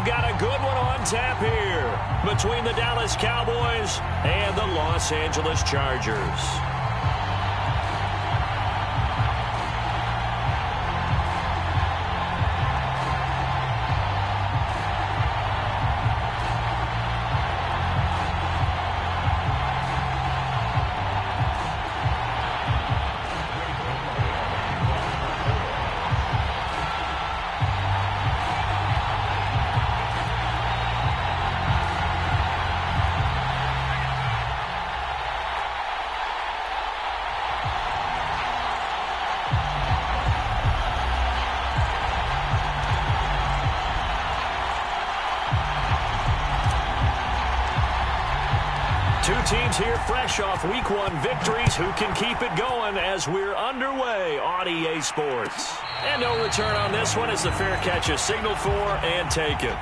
we've got a good one on tap here between the Dallas Cowboys and the Los Angeles Chargers. Two teams here fresh off Week 1 victories. Who can keep it going as we're underway on EA Sports? And no return on this one as the fair catch is signaled for and taken.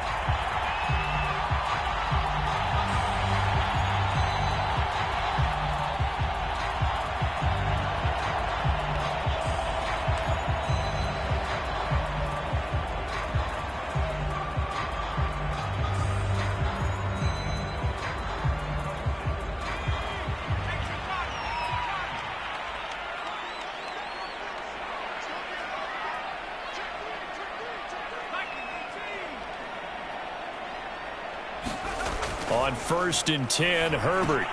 On 1st and 10, Herbert.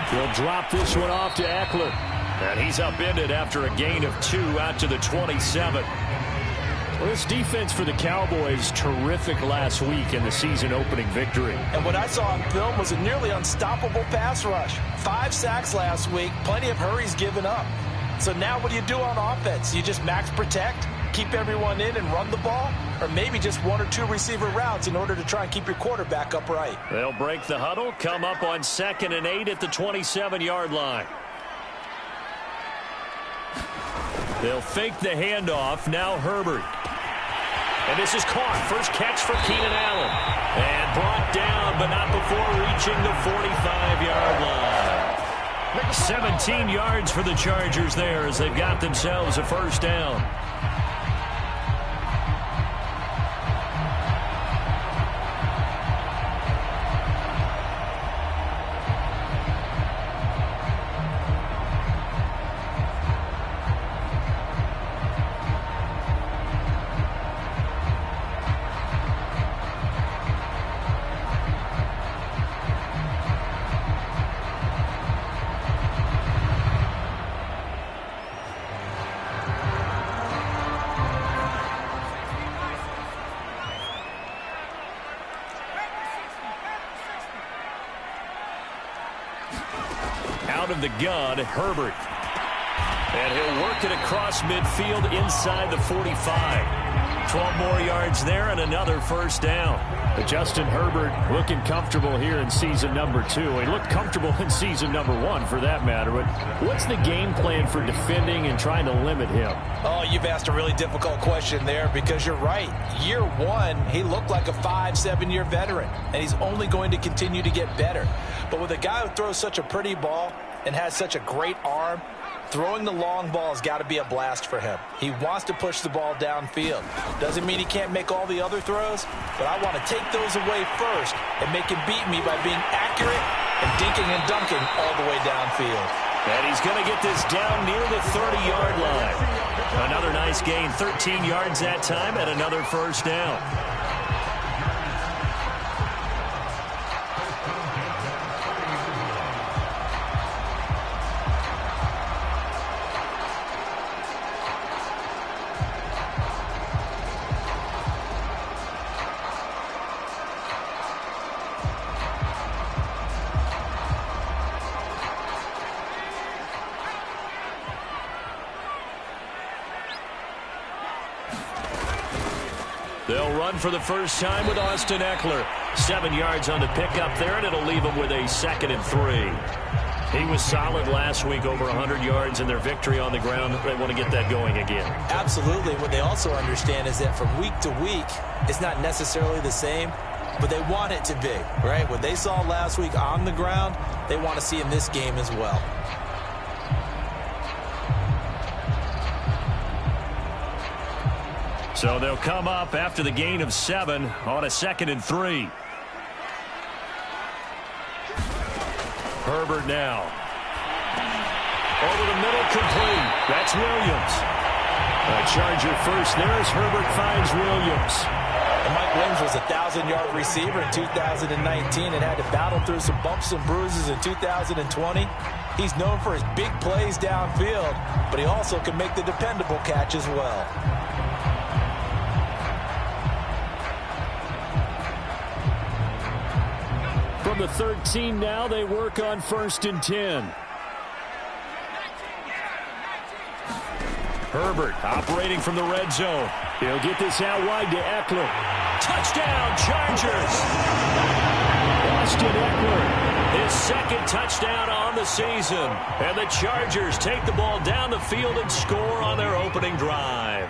He'll drop this one off to Eckler. And he's upended after a gain of 2 out to the 27. Well, this defense for the Cowboys, terrific last week in the season-opening victory. And what I saw on film was a nearly unstoppable pass rush. 5 sacks last week, plenty of hurries given up. So now what do you do on offense? You just max protect, keep everyone in and run the ball? Or maybe just 1 or 2 receiver routes in order to try and keep your quarterback upright. They'll break the huddle, come up on 2nd and 8 at the 27-yard line. They'll fake the handoff. Now Herbert. And this is caught. First catch for Keenan Allen. And brought down, but not before reaching the 45-yard line. 17 yards for the Chargers there as they've got themselves a first down. Out of the gun, Herbert. And he'll work it across midfield inside the 45. 12 more yards there and another first down. But Justin Herbert looking comfortable here in season number 2. He looked comfortable in season number 1 for that matter. But what's the game plan for defending and trying to limit him? Oh, you've asked a really difficult question there because you're right. Year 1, he looked like a 5-7-year veteran, and he's only going to continue to get better. But with a guy who throws such a pretty ball and has such a great arm, throwing the long ball has got to be a blast for him. He wants to push the ball downfield. Doesn't mean he can't make all the other throws, but I want to take those away first and make him beat me by being accurate and dinking and dunking all the way downfield. And he's going to get this down near the 30-yard line. Another nice gain, 13 yards that time, and another first down. They'll run for the first time with Austin Eckler. 7 yards on the pickup there, and it'll leave him with a 2nd and 3. He was solid last week, over 100 yards in their victory on the ground. They want to get that going again. Absolutely. What they also understand is that from week to week, it's not necessarily the same, but they want it to be, right? What they saw last week on the ground, they want to see in this game as well. So they'll come up after the gain of 7 on a 2nd and 3. Herbert now. Over the middle, complete. That's Williams. A Charger first there as Herbert finds Williams. And Mike Williams was a 1,000-yard receiver in 2019 and had to battle through some bumps and bruises in 2020. He's known for his big plays downfield, but he also can make the dependable catch as well. From the 13 now, they work on 1st and 10. Herbert operating from the red zone. He'll get this out wide to Eckler. Touchdown, Chargers! Austin Eckler. His 2nd touchdown on the season. And the Chargers take the ball down the field and score on their opening drive.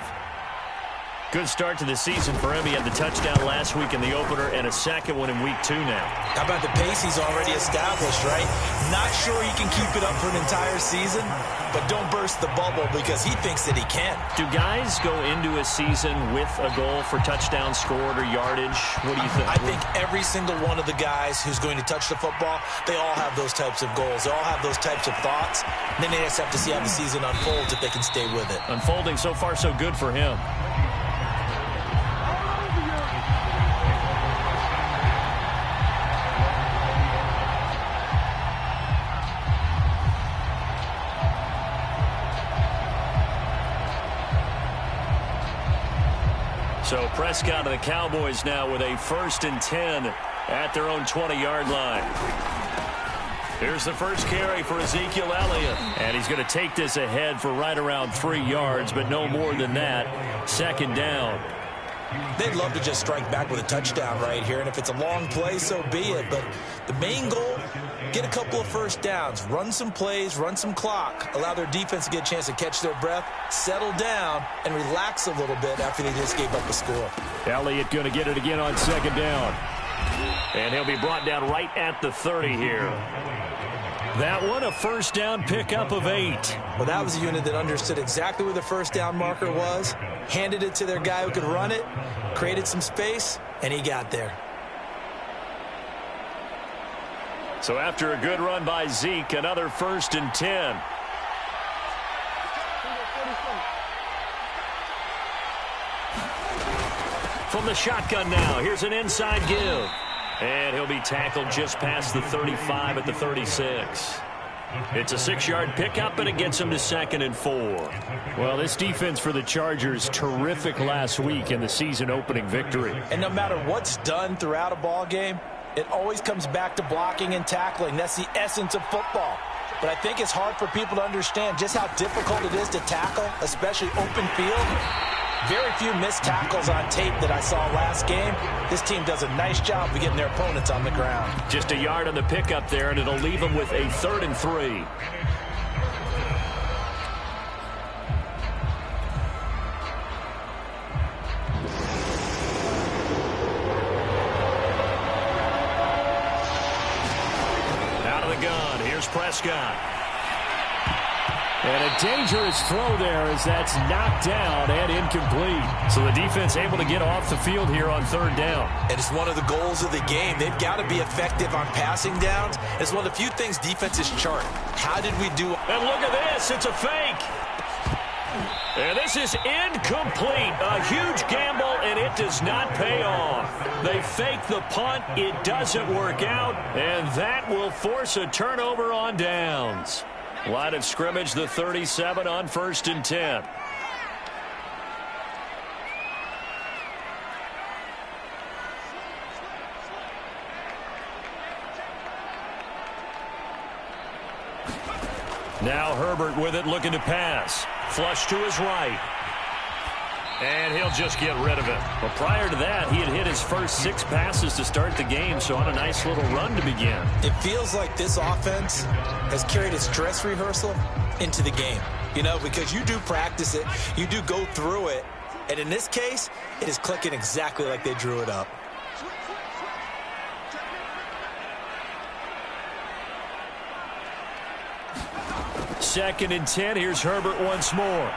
Good start to the season for him. He had the touchdown last week in the opener and a 2nd one in week 2 now. How about the pace he's already established, right? Not sure he can keep it up for an entire season, but don't burst the bubble because he thinks that he can. Do guys go into a season with a goal for touchdown scored or yardage? What do you think? I think every single one of the guys who's going to touch the football, they all have those types of goals. They all have those types of thoughts. And then they just have to see how the season unfolds if they can stay with it. Unfolding so far so good for him. So Prescott and the Cowboys now with a 1st and 10 at their own 20-yard line. Here's the first carry for Ezekiel Elliott. And he's going to take this ahead for right around 3 yards, but no more than that. 2nd down. They'd love to just strike back with a touchdown right here, and if it's a long play, so be it. But the main goal, get a couple of first downs, run some plays, run some clock, allow their defense to get a chance to catch their breath, settle down, and relax a little bit after they just gave up a score. Elliott going to get it again on 2nd down. And he'll be brought down right at the 30 here. That one, a 1st down pickup of 8. Well, that was a unit that understood exactly where the 1st down marker was, handed it to their guy who could run it, created some space, and he got there. So after a good run by Zeke, another 1st and 10. From the shotgun now, here's an inside give. And he'll be tackled just past the 35 at the 36. It's a 6-yard pickup, and it gets him to 2nd and 4. Well, this defense for the Chargers, terrific last week in the season-opening victory. And no matter what's done throughout a ball game, it always comes back to blocking and tackling. That's the essence of football. But I think it's hard for people to understand just how difficult it is to tackle, especially open field. Very few missed tackles on tape that I saw last game. This team does a nice job of getting their opponents on the ground. Just a yard on the pickup there, and it'll leave them with a 3rd and 3. Out of the gun, here's Prescott. And a dangerous throw there as that's knocked down and incomplete. So the defense able to get off the field here on 3rd down. And it's one of the goals of the game. They've got to be effective on passing downs. It's one of the few things defenses chart. How did we do? And look at this. It's a fake. And this is incomplete. A huge gamble, and it does not pay off. They fake the punt. It doesn't work out, and that will force a turnover on downs. Line of scrimmage, the 37 on 1st and 10. Now Herbert with it, looking to pass. Flush to his right. And he'll just get rid of it. Well, prior to that, he had hit his first 6 passes to start the game, so on a nice little run to begin. It feels like this offense has carried its dress rehearsal into the game. You know, because you do practice it, you do go through it, and in this case, it is clicking exactly like they drew it up. Second and 10. Here's Herbert once more.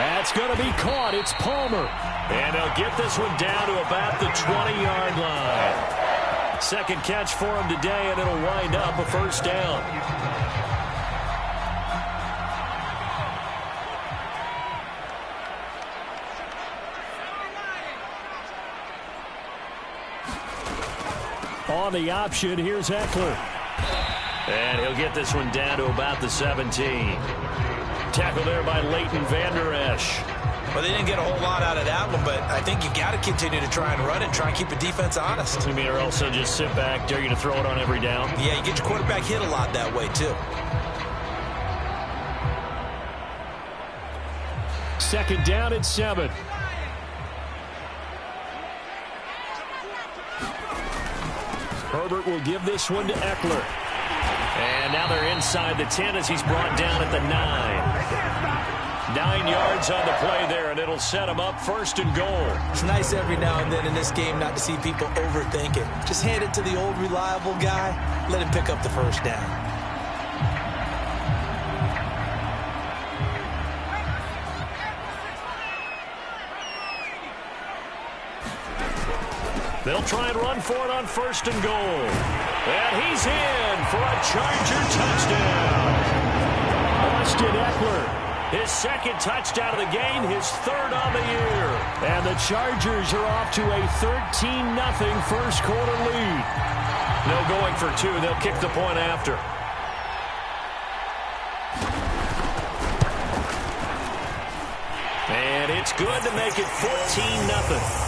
That's going to be caught. It's Palmer. And they'll get this one down to about the 20-yard line. Second catch for him today, and it'll wind up a first down. On the option, here's Eckler. And he'll get this one down to about the 17. Tackled there by Leighton Vander Esch. Well, they didn't get a whole lot out of that one, but I think you got to continue to try and run it, try and keep the defense honest. You mean, or else they'll just sit back, dare you to throw it on every down? Yeah, you get your quarterback hit a lot that way, too. Second down at 7. Herbert will give this one to Eckler. And now they're inside the 10 as he's brought down at the 9. 9 yards on the play there, and it'll set him up first and goal. It's nice every now and then in this game not to see people overthink it. Just hand it to the old reliable guy. Let him pick up the first down. They'll try and run for it on first and goal. And he's in for a Charger touchdown. Austin Eckler, his second touchdown of the game, his third on the year. And the Chargers are off to a 13-0 first quarter lead. No going for 2. They'll kick the point after. And it's good to make it 14-0.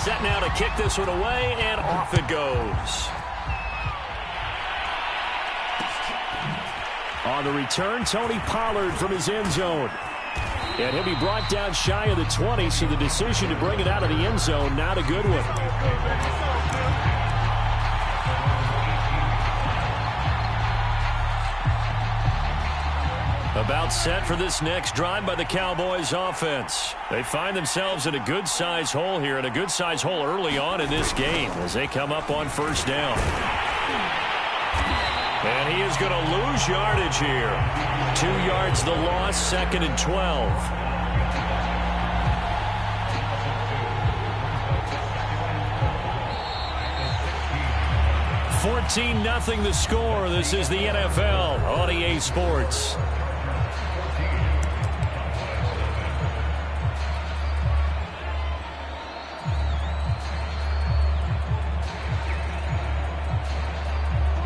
Set now to kick this one away, and off it goes. On the return, Tony Pollard from his end zone. And he'll be brought down shy of the 20, so the decision to bring it out of the end zone, not a good one. About set for this next drive by the Cowboys offense. They find themselves in a good-size hole here, and a good-size hole early on in this game as they come up on first down. And he is going to lose yardage here. 2 yards the loss, second and 12. 14-0 the score. This is the NFL on EA Sports.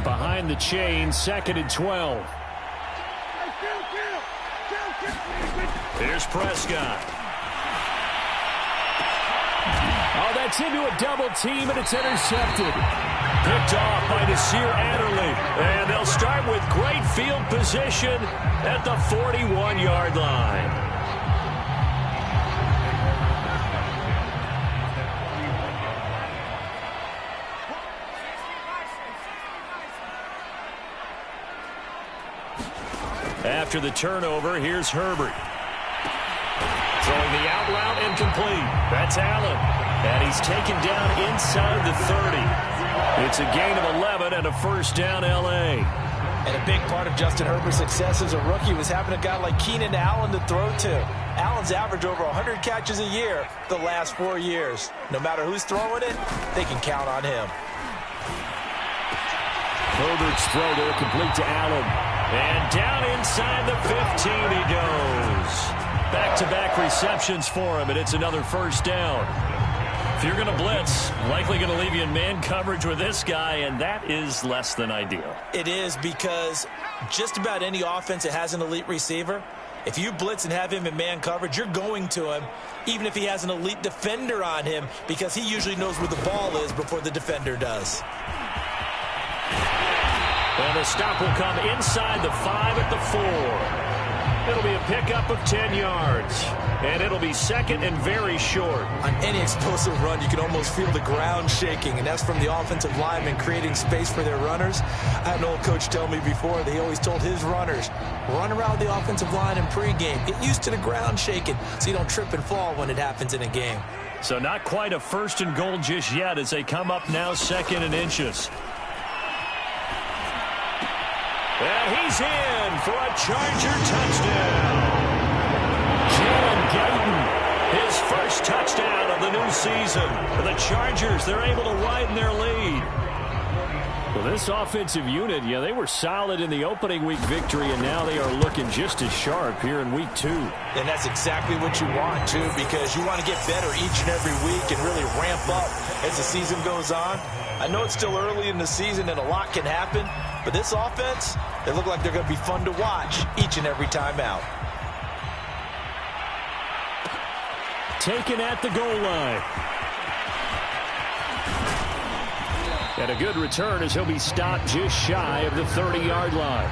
Behind the chain, second and 12. Here's Prescott. Oh, that's into a double team, and it's intercepted. Picked off by Nasir Adderley. And they'll start with great field position at the 41-yard line. After the turnover, here's Herbert. Throwing the out route incomplete. That's Allen. And he's taken down inside the 30. It's a gain of 11 and a first down, L.A. And a big part of Justin Herbert's success as a rookie was having a guy like Keenan Allen to throw to. Allen's averaged over 100 catches a year the last 4 years. No matter who's throwing it, they can count on him. Herbert's throw there complete to Allen. And down inside the 15 he goes. Back-to-back receptions for him, and it's another first down. If you're going to blitz, likely going to leave you in man coverage with this guy, and that is less than ideal. It is, because just about any offense that has an elite receiver, if you blitz and have him in man coverage, you're going to him, even if he has an elite defender on him, because he usually knows where the ball is before the defender does. And the stop will come inside the 5 at the 4. It'll be a pickup of 10 yards. And it'll be second and very short. On any explosive run, you can almost feel the ground shaking, and that's from the offensive linemen creating space for their runners. I had an old coach tell me before, they always told his runners, run around the offensive line in pregame. Get used to the ground shaking so you don't trip and fall when it happens in a game. So not quite a first and goal just yet as they come up now second and inches. And he's in for a Charger touchdown. Jalen Guyton, his first touchdown of the new season. For the Chargers, they're able to widen their lead. Well, this offensive unit, yeah, they were solid in the opening week victory, and now they are looking just as sharp here in week 2. And that's exactly what you want, too, because you want to get better each and every week and really ramp up as the season goes on. I know it's still early in the season and a lot can happen, but this offense, they look like they're going to be fun to watch each and every time out. Taken at the goal line. And a good return as he'll be stopped just shy of the 30-yard line.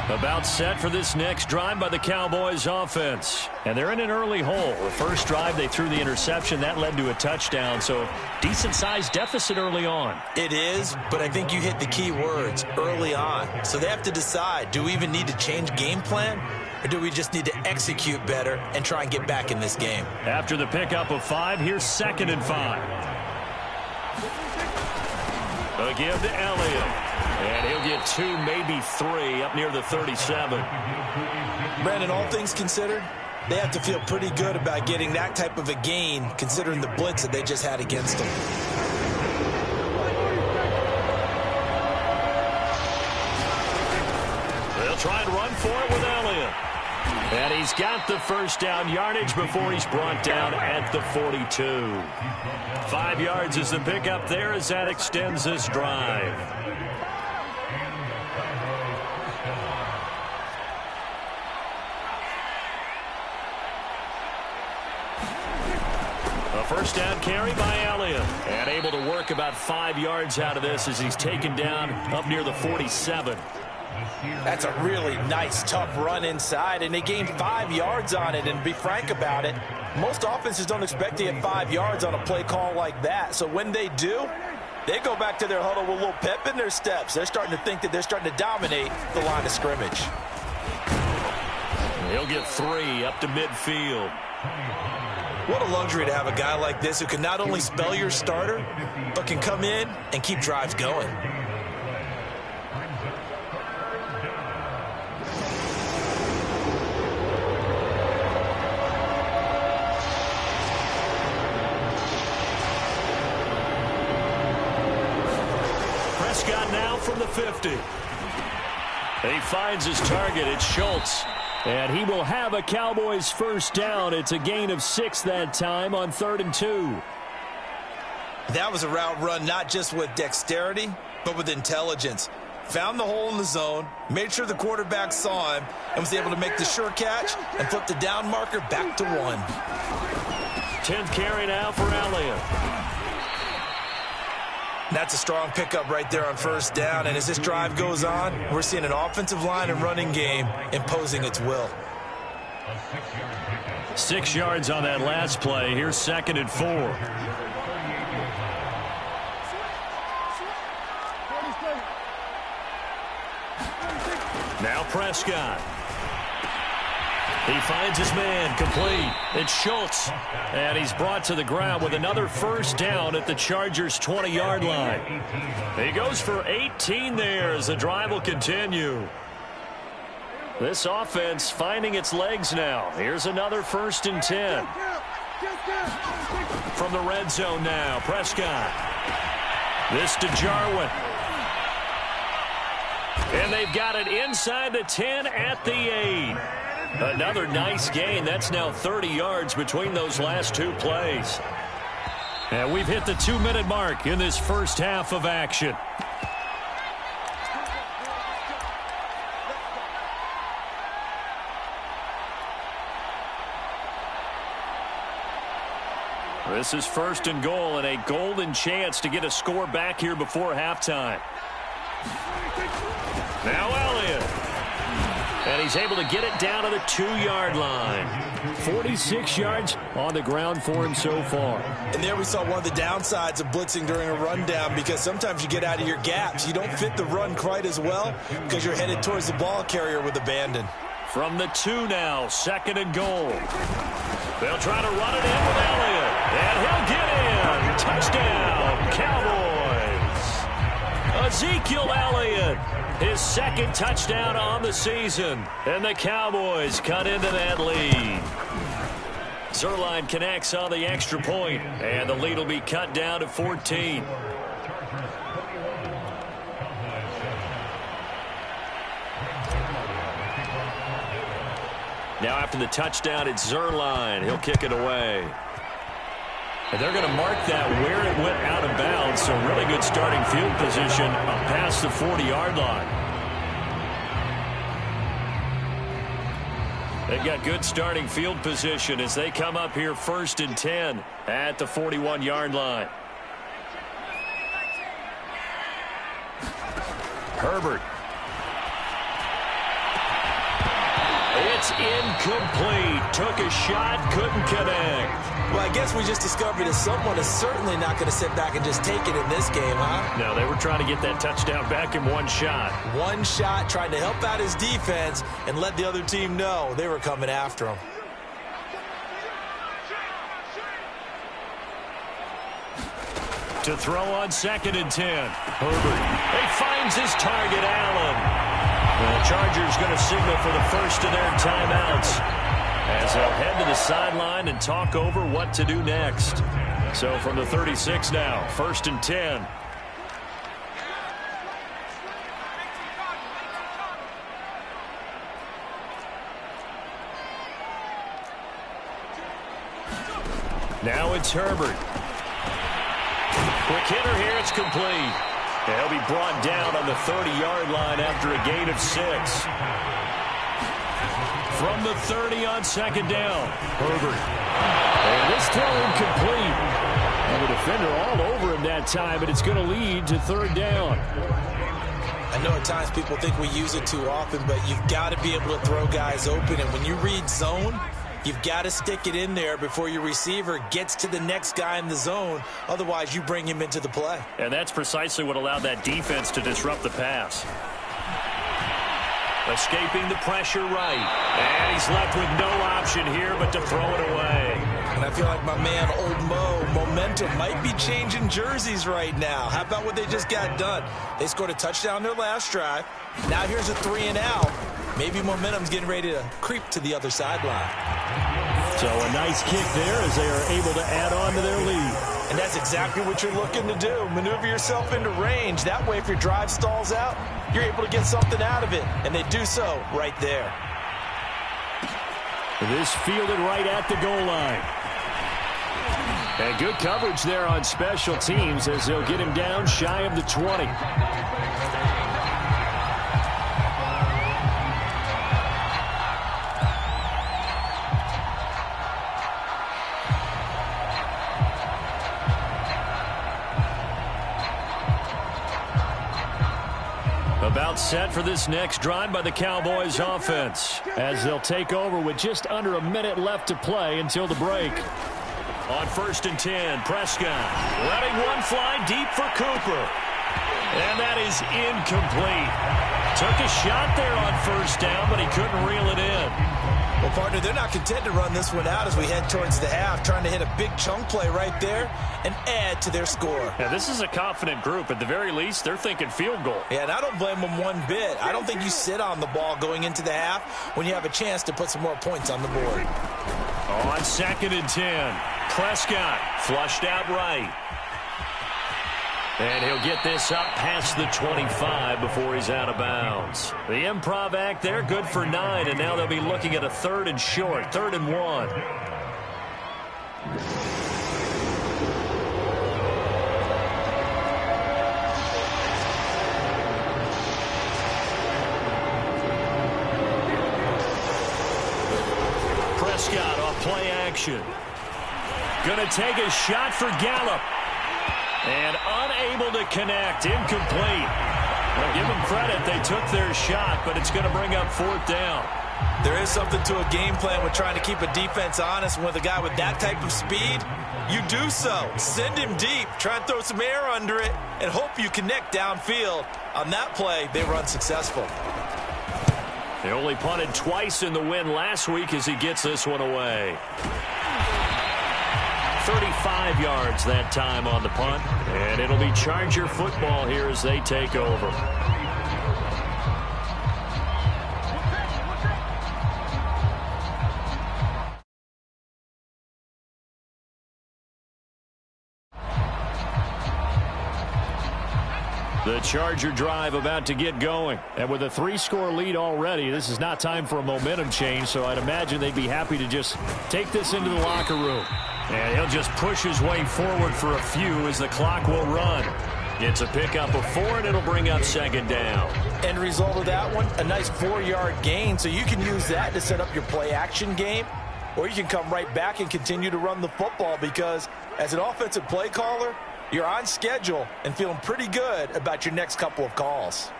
About set for this next drive by the Cowboys offense. And they're in an early hole. The first drive, they threw the interception. That led to a touchdown. So decent-sized deficit early on. It is, but I think you hit the key words, early on. So they have to decide, do we even need to change game plan? Or do we just need to execute better and try and get back in this game? After the pickup of 5, here's 2nd and 5. Again to Elliott. And he'll get 2, maybe 3 up near the 37. Brandon, all things considered, they have to feel pretty good about getting that type of a gain considering the blitz that they just had against them. They'll try and run for it with Elliott. And he's got the first down yardage before he's brought down at the 42. 5 yards is the pickup there as that extends this drive. A first down carry by Elliott. And able to work about 5 yards out of this as he's taken down up near the 47. That's a really nice, tough run inside, and they gained 5 yards on it. And to be frank about it, most offenses don't expect to get 5 yards on a play call like that. So when they do, they go back to their huddle with a little pep in their steps. They're starting to think that they're starting to dominate the line of scrimmage. He'll get 3 up to midfield. What a luxury to have a guy like this who can not only spell your starter, but can come in and keep drives going. Prescott now from the 50. He finds his target. It's Schultz. And he will have a Cowboys first down. It's a gain of 6 that time on 3rd and 2. That was a route run not just with dexterity, but with intelligence. Found the hole in the zone, made sure the quarterback saw him, and was able to make the sure catch and flip the down marker back to 1. 10th carry now for Elliott. That's a strong pickup right there on first down. And as this drive goes on, we're seeing an offensive line and running game imposing its will. 6 yards on that last play. Here's 2nd and 4. Now Prescott. He finds his man, complete. It's Schultz. And he's brought to the ground with another first down at the Chargers' 20-yard line. He goes for 18 there as the drive will continue. This offense finding its legs now. Here's another 1st and 10. From the red zone now, Prescott. This to Jarwin. And they've got it inside the 10 at the 8. Another nice gain. That's now 30 yards between those last 2 plays. And we've hit the 2-minute mark in this first half of action. This is 1st and goal and a golden chance to get a score back here before halftime. Now Elliott. And he's able to get it down to the 2-yard line. 46 yards on the ground for him so far. And there we saw one of the downsides of blitzing during a rundown, because sometimes you get out of your gaps. You don't fit the run quite as well because you're headed towards the ball carrier with abandon. From the 2 now, 2nd and goal. They'll try to run it in with Elliott. And he'll get in. Touchdown, Cowboys. Ezekiel Elliott, his second touchdown on the season. And the Cowboys cut into that lead. Zuerlein connects on the extra point, and the lead will be cut down to 14. Now after the touchdown, it's Zuerlein. He'll kick it away. And they're going to mark that where it went out of bounds, so really good starting field position up past the 40-yard line. They've got good starting field position as they come up here 1st and 10 at the 41-yard line. Herbert. It's incomplete. Took a shot, couldn't connect. Well, I guess we just discovered that someone is certainly not going to sit back and just take it in this game, huh? No, they were trying to get that touchdown back in one shot. One shot, trying to help out his defense and let the other team know they were coming after him. To throw on 2nd and 10. Herbert. He finds his target, Allen. The Chargers going to signal for the first of their timeouts as they'll head to the sideline and talk over what to do next. So from the 36 now, 1st and 10. Now it's Herbert. Quick hitter here, it's complete. He'll be brought down on the 30-yard line after a gain of 6. From the 30 on 2nd down, Herbert. And this throw incomplete. And the defender all over him that time, and it's going to lead to 3rd down. I know at times people think we use it too often, but you've got to be able to throw guys open. And when you read zone, you've got to stick it in there before your receiver gets to the next guy in the zone. Otherwise, you bring him into the play. And that's precisely what allowed that defense to disrupt the pass. Escaping the pressure right. And he's left with no option here but to throw it away. And I feel like my man, Old Mo, momentum might be changing jerseys right now. How about what they just got done? They scored a touchdown their last drive. Now here's a 3 and out. Maybe momentum's getting ready to creep to the other sideline. So a nice kick there as they are able to add on to their lead. And that's exactly what you're looking to do. Maneuver yourself into range. That way, if your drive stalls out, you're able to get something out of it. And they do so right there. This fielded right at the goal line. And good coverage there on special teams as they'll get him down shy of the 20. About set for this next drive by the Cowboys offense as they'll take over with just under a minute left to play until the break. On 1st and 10, Prescott letting one fly deep for Cooper. And that is incomplete. Took a shot there on 1st down, but he couldn't reel it in. Well, partner, they're not content to run this one out as we head towards the half, trying to hit a big chunk play right there and add to their score. Now, this is a confident group. At the very least, they're thinking field goal. Yeah, and I don't blame them one bit. I don't think you sit on the ball going into the half when you have a chance to put some more points on the board. On 2nd and 10, Prescott flushed out right. And he'll get this up past the 25 before he's out of bounds. The improv act there, good for 9, and now they'll be looking at a 3rd and short, 3rd and 1. Prescott off play action. Gonna take a shot for Gallup. And unable to connect, incomplete. Well, give them credit, they took their shot, but it's going to bring up 4th down. There is something to a game plan with trying to keep a defense honest. With a guy with that type of speed, you do so. Send him deep, try and throw some air under it, and hope you connect downfield. On that play, they were unsuccessful. They only punted twice in the win last week as he gets this one away. 35 yards that time on the punt. And it'll be Charger football here as they take over. The Charger drive about to get going. And with a 3-score lead already, this is not time for a momentum change, so I'd imagine they'd be happy to just take this into the locker room. And he'll just push his way forward for a few as the clock will run. It's a pickup of 4, and it'll bring up second down. End result of that one, a nice 4-yard gain, so you can use that to set up your play-action game, or you can come right back and continue to run the football because as an offensive play caller, you're on schedule and feeling pretty good about your next couple of calls.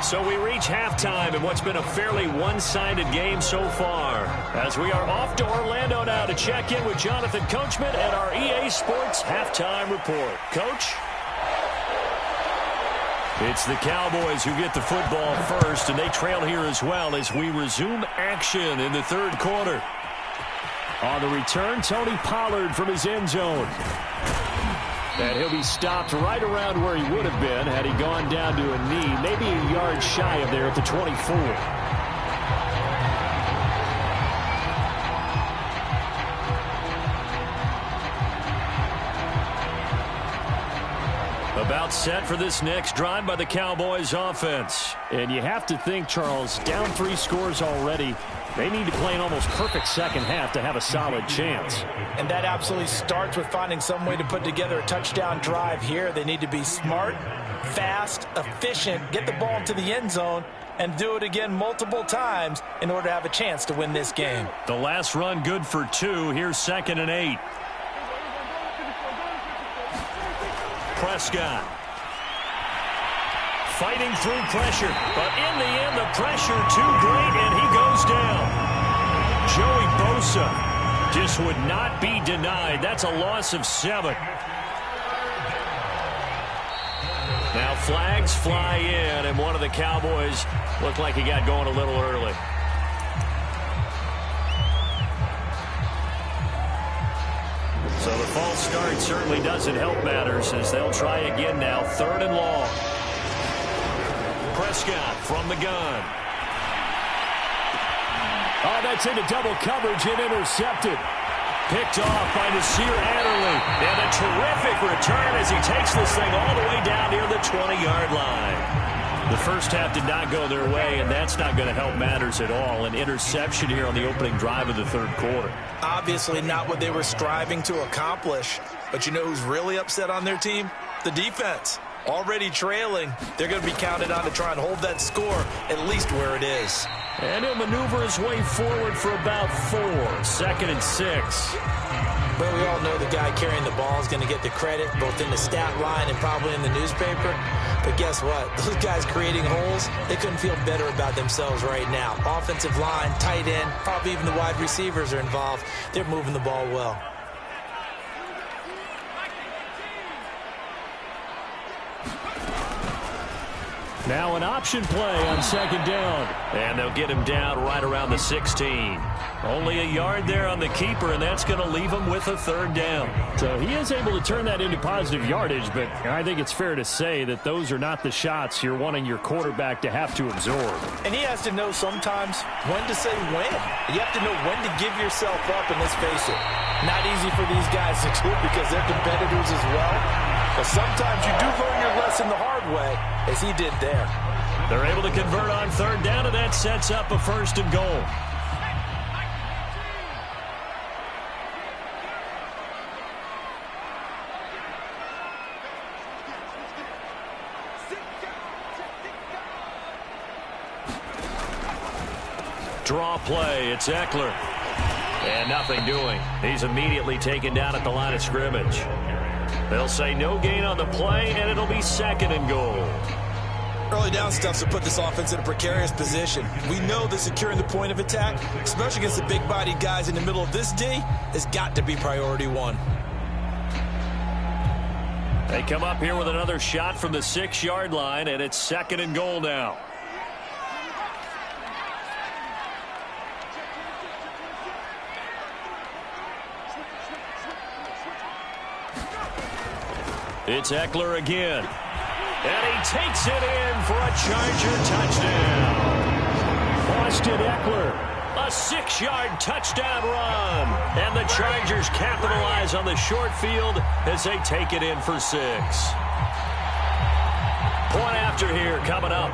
So we reach halftime in what's been a fairly one-sided game so far. As we are off to Orlando now to check in with Jonathan Coachman at our EA Sports Halftime Report. Coach? It's the Cowboys who get the football first, and they trail here as well as we resume action in the third quarter. On the return, Tony Pollard from his end zone. And he'll be stopped right around where he would have been had he gone down to a knee, maybe a yard shy of there at the 24. About set for this next drive by the Cowboys offense. And you have to think, Charles, down 3 scores already. They need to play an almost perfect second half to have a solid chance. And that absolutely starts with finding some way to put together a touchdown drive here. They need to be smart, fast, efficient, get the ball into the end zone, and do it again multiple times in order to have a chance to win this game. The last run good for 2. Here's 2nd and 8. Prescott. Fighting through pressure, but in the end, the pressure too great, and he goes down. Joey Bosa just would not be denied. That's a loss of 7. Now flags fly in, and one of the Cowboys looked like he got going a little early. So the false start certainly doesn't help matters as they'll try again now, 3rd and long. Prescott from the gun. Oh, that's into double coverage and intercepted. Picked off by Nasir Adderley. And a terrific return as he takes this thing all the way down near the 20-yard line. The first half did not go their way, and that's not going to help matters at all. An interception here on the opening drive of the third quarter. Obviously not what they were striving to accomplish. But you know who's really upset on their team? The defense. Already trailing, they're going to be counted on to try and hold that score at least where it is. And he'll maneuver his way forward for about 4. 2nd and 6. But we all know the guy carrying the ball is going to get the credit, both in the stat line and probably in the newspaper. But guess what? Those guys creating holes, they couldn't feel better about themselves right now. Offensive line, tight end, probably even the wide receivers are involved. They're moving the ball well. Now an option play on 2nd down. And they'll get him down right around the 16. Only a yard there on the keeper, and that's going to leave him with a 3rd down. So he is able to turn that into positive yardage, but I think it's fair to say that those are not the shots you're wanting your quarterback to have to absorb. And he has to know sometimes when to say when. You have to know when to give yourself up, and let's face it, not easy for these guys to do because they're competitors as well. But sometimes you do learn your lesson the hard way, as he did there. They're able to convert on 3rd down, and that sets up a 1st and goal. Draw play, it's Eckler. And nothing doing. He's immediately taken down at the line of scrimmage. They'll say no gain on the play, and it'll be 2nd and goal. Early down stuff to put this offense in a precarious position. We know that securing the point of attack, especially against the big-bodied guys in the middle of this D, has got to be priority 1. They come up here with another shot from the 6-yard line, and it's 2nd and goal now. It's Eckler again. And he takes it in for a Charger touchdown. Austin Eckler, a 6-yard touchdown run. And the Chargers capitalize on the short field as they take it in for 6. Point after here coming up.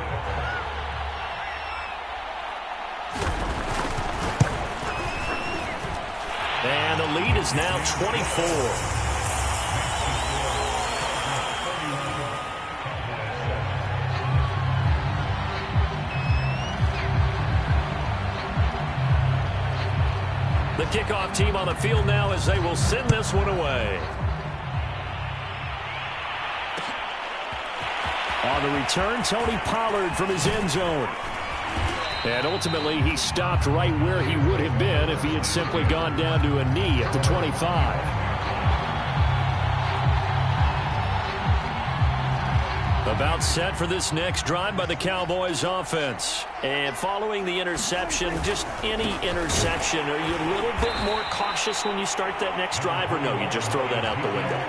And the lead is now 24. The kickoff team on the field now as they will send this one away. On the return, Tony Pollard from his end zone. And ultimately, he stopped right where he would have been if he had simply gone down to a knee at the 25. About set for this next drive by the Cowboys offense. And following the interception, just any interception, are you a little bit more cautious when you start that next drive, or no, you just throw that out the window?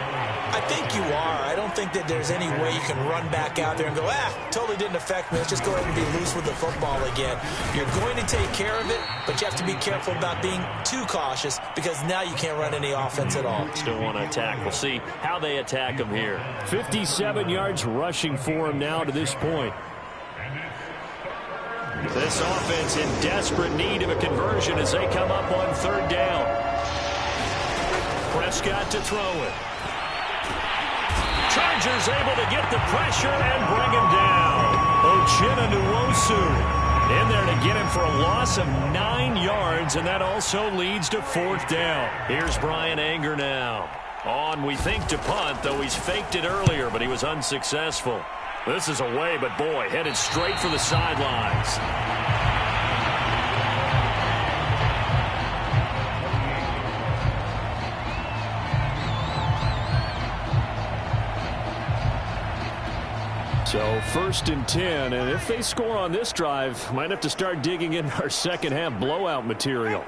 I think you are. I don't think that there's any way you can run back out there and go, totally didn't affect me. Let's just go ahead and be loose with the football again. You're going to take care of it, but you have to be careful about being too cautious because now you can't run any offense at all. Still want to attack. We'll see how they attack him here. 57 yards rushing for him now to this point. This offense in desperate need of a conversion as they come up on 3rd down. Prescott to throw it. Chargers able to get the pressure and bring him down. Uchenna Nwosu in there to get him for a loss of 9 yards, and that also leads to 4th down. Here's Bryan Anger now. On, we think, to punt, though he's faked it earlier, but he was unsuccessful. This is away, but boy, headed straight for the sidelines. So 1st and 10, and if they score on this drive, might have to start digging in our second half blowout material.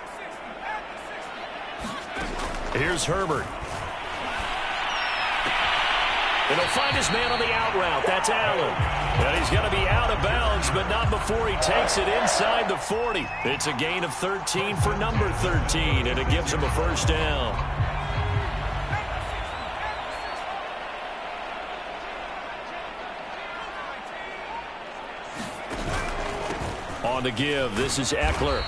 Here's Herbert. And he'll find his man on the out route. That's Allen. And he's going to be out of bounds, but not before he takes it inside the 40. It's a gain of 13 for number 13, and it gives him a 1st down. On the give, this is Eckler.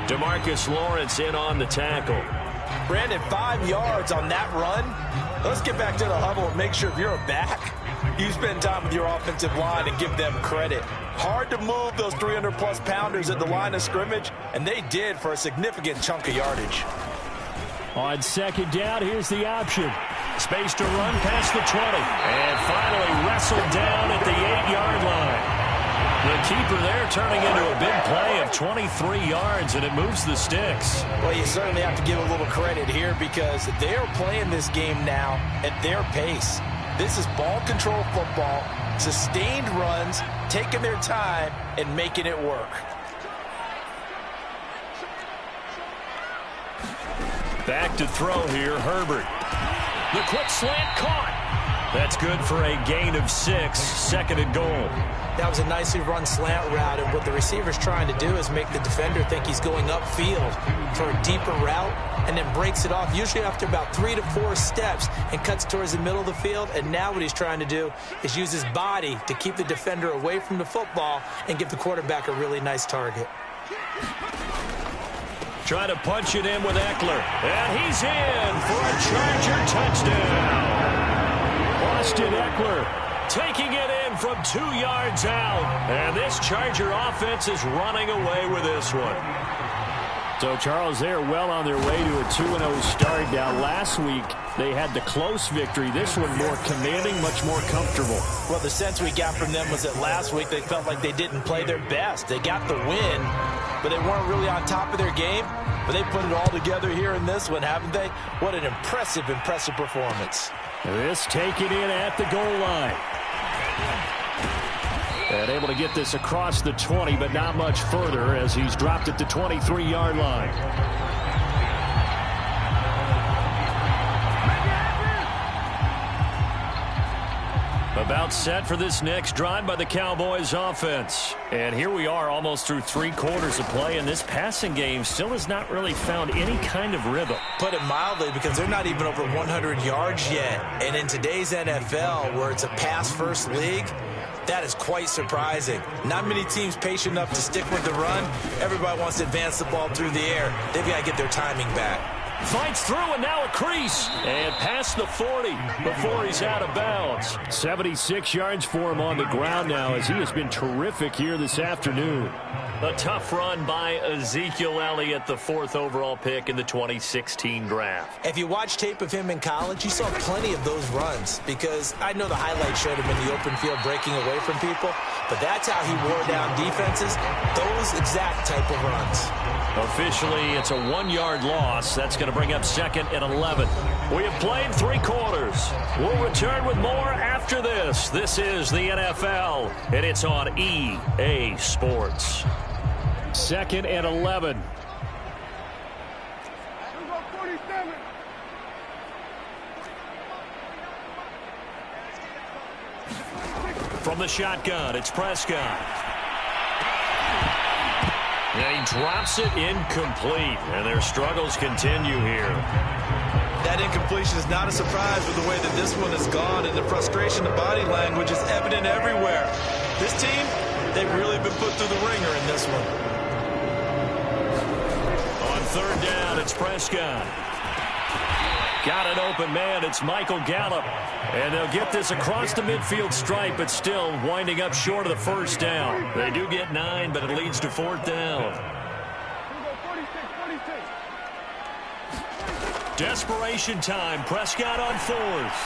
DeMarcus Lawrence in on the tackle. Brandon, 5 yards on that run. Let's get back to the huddle and make sure if you're a back, you spend time with your offensive line and give them credit. Hard to move those 300-plus pounders at the line of scrimmage, and they did for a significant chunk of yardage. On 2nd down, here's the option. Space to run past the 20. And finally wrestled down at the 8-yard line. The keeper there turning into a big play of 23 yards, and it moves the sticks. Well, you certainly have to give a little credit here because they're playing this game now at their pace. This is ball control football, sustained runs, taking their time, and making it work. Back to throw here, Herbert. The quick slant caught. That's good for a gain of 6, 2nd and goal. That was a nicely run slant route, and what the receiver's trying to do is make the defender think he's going upfield for a deeper route and then breaks it off, usually after about 3 to 4 steps, and cuts towards the middle of the field. And now what he's trying to do is use his body to keep the defender away from the football and give the quarterback a really nice target. Trying to punch it in with Eckler. And he's in for a Charger touchdown. Austin Eckler taking it in from 2 yards out. And this Charger offense is running away with this one. So, Charles, they're well on their way to a 2-0 start. Now, last week, they had the close victory. This one more commanding, much more comfortable. Well, the sense we got from them was that last week they felt like they didn't play their best. They got the win, but they weren't really on top of their game. But they put it all together here in this one, haven't they? What an impressive performance. This taken in at the goal line. And able to get this across the 20, but not much further as he's dropped at the 23-yard line. About set for this next drive by the Cowboys offense. And here we are almost through 3 quarters of play, and this passing game still has not really found any kind of rhythm. Put it mildly, because they're not even over 100 yards yet. And in today's NFL, where it's a pass-first league, that is quite surprising. Not many teams patient enough to stick with the run. Everybody wants to advance the ball through the air. They've got to get their timing back. Fights through, and now a crease. And past the 40 before he's out of bounds. 76 yards for him on the ground now, as he has been terrific here this afternoon. A tough run by Ezekiel Elliott, the 4th overall pick in the 2016 draft. If you watch tape of him in college, you saw plenty of those runs, because I know the highlights showed him in the open field breaking away from people, but that's how he wore down defenses, those exact type of runs. Officially, it's a 1-yard loss. That's going to bring up 2nd and 11. We have played 3 quarters. We'll return with more after this. This is the NFL, and it's on EA Sports. 2nd and 11. From the shotgun, it's Prescott. And he drops it incomplete, and their struggles continue here. That incompletion is not a surprise with the way that this one has gone, and the frustration, the body language is evident everywhere. This team, they've really been put through the ringer in this one. On 3rd down, it's Prescott. Got an open man. It's Michael Gallup. And they'll get this across the midfield stripe, but still winding up short of the 1st down. They do get 9, but it leads to 4th down. Desperation time. Prescott on 4th.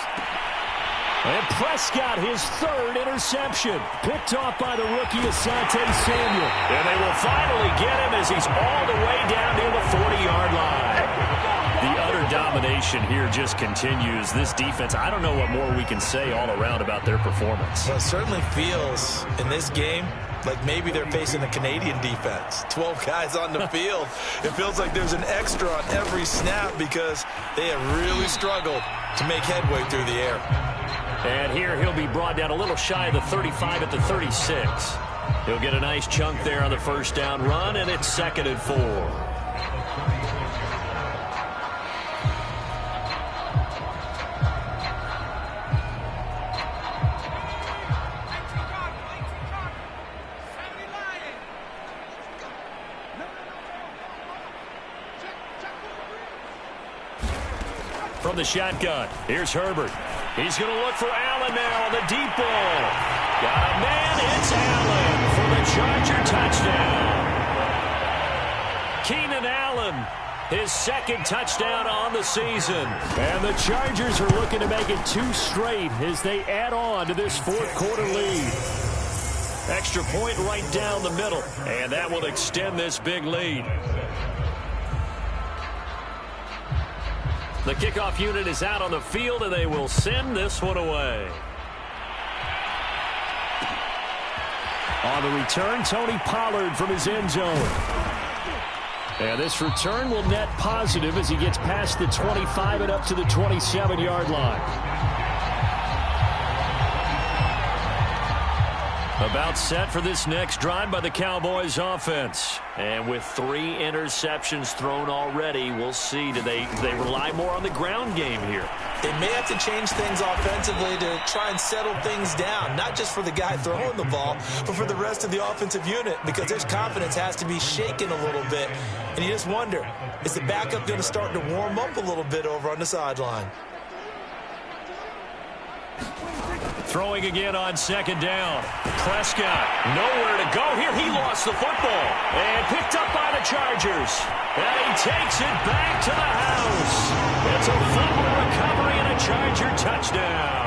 And Prescott, his 3rd interception. Picked off by the rookie Asante Samuel. And they will finally get him as he's all the way down near the 40-yard line. The utter domination here just continues. This defense, I don't know what more we can say all around about their performance. Well, it certainly feels in this game like maybe they're facing a Canadian defense. 12 guys on the field. It feels like there's an extra on every snap because they have really struggled to make headway through the air. And here he'll be brought down a little shy of the 35 at the 36. He'll get a nice chunk there on the 1st down run, and it's 2nd and 4. From the shotgun, here's Herbert. He's going to look for Allen now on the deep ball. Got a man, it's Allen for the Charger touchdown. Keenan Allen, his 2nd touchdown on the season. And the Chargers are looking to make it 2 straight as they add on to this 4th quarter lead. Extra point right down the middle, and that will extend this big lead. The kickoff unit is out on the field, and they will send this one away. On the return, Tony Pollard from his end zone. And this return will net positive as he gets past the 25 and up to the 27-yard line. About set for this next drive by the Cowboys offense. And with 3 interceptions thrown already, we'll see. Do they rely more on the ground game here? They may have to change things offensively to try and settle things down, not just for the guy throwing the ball, but for the rest of the offensive unit, because his confidence has to be shaken a little bit. And you just wonder, is the backup going to start to warm up a little bit over on the sideline? Throwing again on 2nd down. Prescott, nowhere to go here. He lost the football and picked up by the Chargers. And he takes it back to the house. It's a fumble recovery and a Charger touchdown.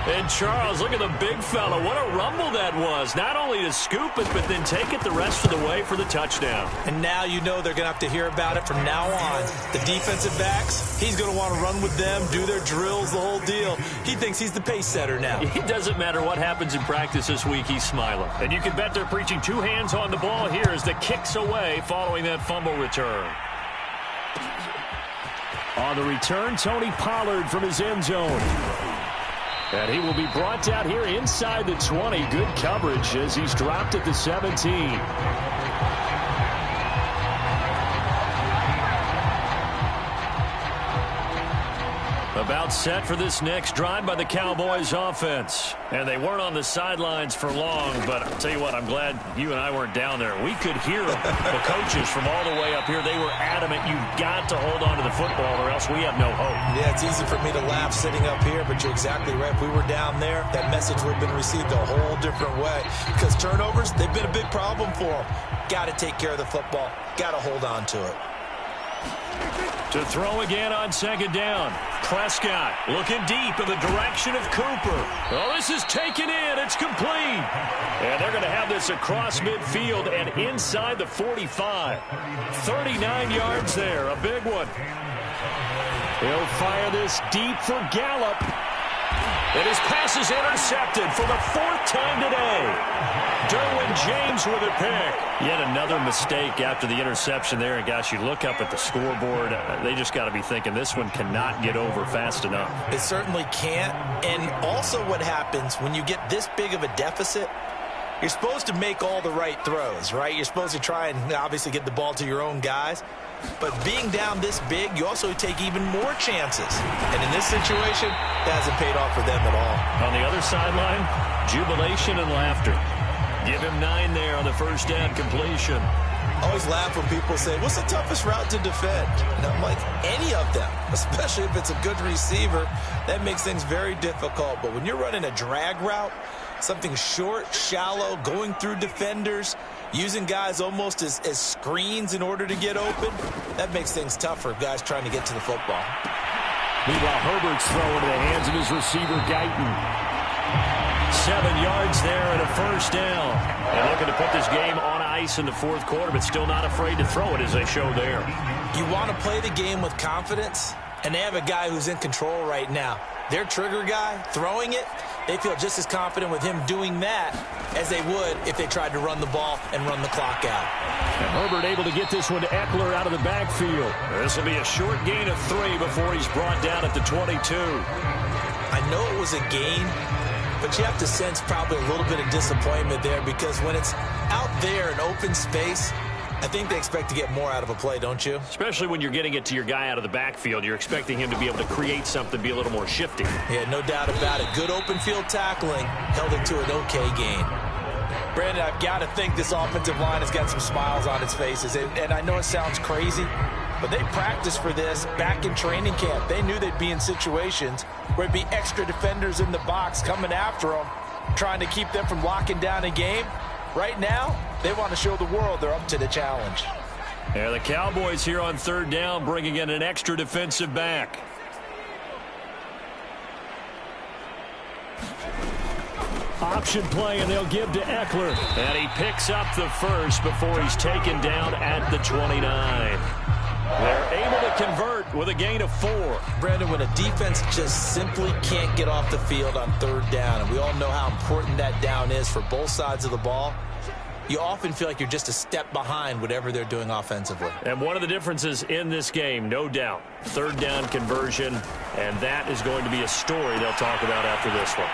And Charles, look at the big fella. What a rumble that was. Not only to scoop it, but then take it the rest of the way for the touchdown. And now you know they're going to have to hear about it from now on. The defensive backs, he's going to want to run with them, do their drills, the whole deal. He thinks he's the pace setter now. It doesn't matter what happens in practice this week, he's smiling. And you can bet they're preaching 2 hands on the ball here as the kick's away following that fumble return. On the return, Tony Pollard from his end zone. And he will be brought down here inside the 20. Good coverage as he's dropped at the 17. About set for this next drive by the Cowboys offense. And they weren't on the sidelines for long, but I'll tell you what, I'm glad you and I weren't down there. We could hear the coaches from all the way up here. They were adamant, you've got to hold on to the football or else we have no hope. Yeah, it's easy for me to laugh sitting up here, but you're exactly right. If we were down there, that message would have been received a whole different way. Because turnovers, they've been a big problem for them. Got to take care of the football. Got to hold on to it. To throw again on second down. Prescott looking deep in the direction of Cooper. Oh, this is taken in. It's complete. And they're going to have this across midfield and inside the 45. 39 yards there. A big one. He'll fire this deep for Gallup. And his pass is intercepted for the 4th time today. Derwin James with a pick. Yet another mistake after the interception there. And, gosh, you look up at the scoreboard. They just got to be thinking this one cannot get over fast enough. It certainly can't. And also what happens when you get this big of a deficit, you're supposed to make all the right throws, right? You're supposed to try and obviously get the ball to your own guys. But being down this big, you also take even more chances. And in this situation, that hasn't paid off for them at all. On the other sideline, jubilation and laughter. Give him 9 there on the first down completion. Always laugh when people say, what's the toughest route to defend? And I'm like, any of them, especially if it's a good receiver. That makes things very difficult. But when you're running a drag route, something short, shallow, going through defenders, using guys almost as screens in order to get open, that makes things tough for guys trying to get to the football. Meanwhile, Herbert's throwing into the hands of his receiver, Guyton. 7 yards there and a first down. And looking to put this game on ice in the 4th quarter, but still not afraid to throw it as they show there. You want to play the game with confidence, and they have a guy who's in control right now. Their trigger guy throwing it, they feel just as confident with him doing that as they would if they tried to run the ball and run the clock out. And Herbert able to get this one to Eckler out of the backfield. This will be a short gain of 3 before he's brought down at the 22. I know it was a gain, but you have to sense probably a little bit of disappointment there because when it's out there in open space, I think they expect to get more out of a play, don't you? Especially when you're getting it to your guy out of the backfield. You're expecting him to be able to create something, be a little more shifty. Yeah, no doubt about it. Good open field tackling, held it to an okay gain. Brandon, I've got to think this offensive line has got some smiles on its faces. And I know it sounds crazy, but they practiced for this back in training camp. They knew they'd be in situations where it'd be extra defenders in the box coming after them, trying to keep them from locking down a game. Right now, they want to show the world they're up to the challenge. Yeah, the Cowboys here on 3rd down, bringing in an extra defensive back. Option play, and they'll give to Eckler. And he picks up the first before he's taken down at the 29. They're able to convert with a gain of 4. Brandon, when a defense just simply can't get off the field on 3rd down, and we all know how important that down is for both sides of the ball, you often feel like you're just a step behind whatever they're doing offensively. And one of the differences in this game, no doubt, 3rd down conversion, and that is going to be a story they'll talk about after this one.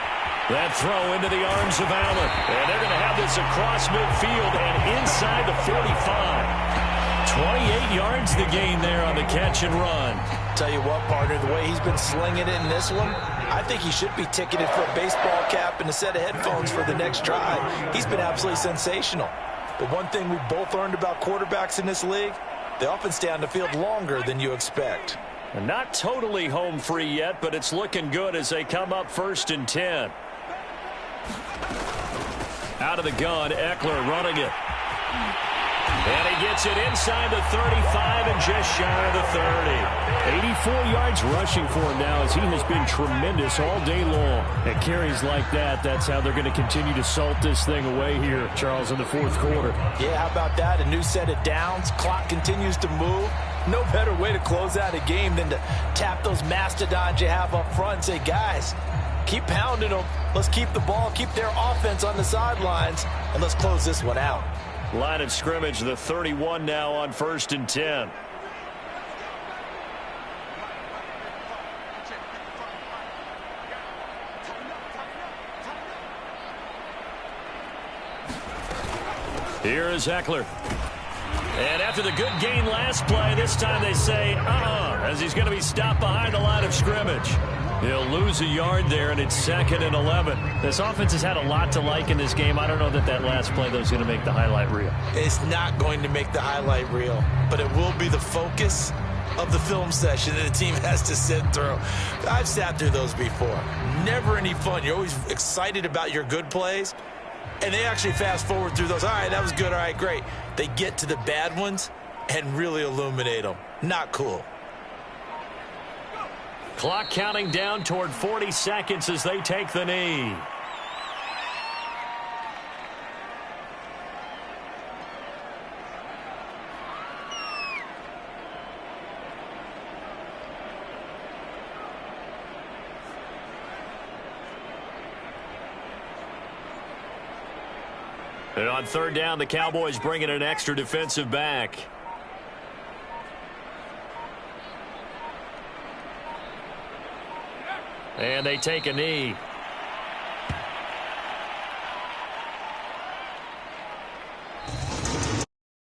That throw into the arms of Allen. And they're going to have this across midfield and inside the 45. 28 yards the gain there on the catch and run. Tell you what, partner, the way he's been slinging it in this one, I think he should be ticketed for a baseball cap and a set of headphones for the next drive. He's been absolutely sensational. But one thing we've both learned about quarterbacks in this league, they often stay on the field longer than you expect. And not totally home free yet, but it's looking good as they come up 1st and 10. Out of the gun, Eckler running it. And he gets it inside the 35 and just shy of the 30. 84 yards rushing for him now as he has been tremendous all day long. And carries like that, that's how they're going to continue to salt this thing away here, Charles, in the 4th quarter. Yeah, how about that? A new set of downs. Clock continues to move. No better way to close out a game than to tap those mastodons you have up front and say, guys, keep pounding them. Let's keep the ball, keep their offense on the sidelines, and let's close this one out. Line of scrimmage, the 31 now on 1st and 10. Here is Eckler. And after the good gain last play, this time they say, as he's going to be stopped behind the line of scrimmage. He'll lose a yard there, and it's 2nd and 11. This offense has had a lot to like in this game. I don't know that last play, though, is going to make the highlight reel. It's not going to make the highlight reel, but it will be the focus of the film session that the team has to sit through. I've sat through those before. Never any fun. You're always excited about your good plays, and they actually fast forward through those. All right, that was good. All right, great. They get to the bad ones and really illuminate them. Not cool. Clock counting down toward 40 seconds as they take the knee. And on 3rd down, the Cowboys bring in an extra defensive back. And they take a knee.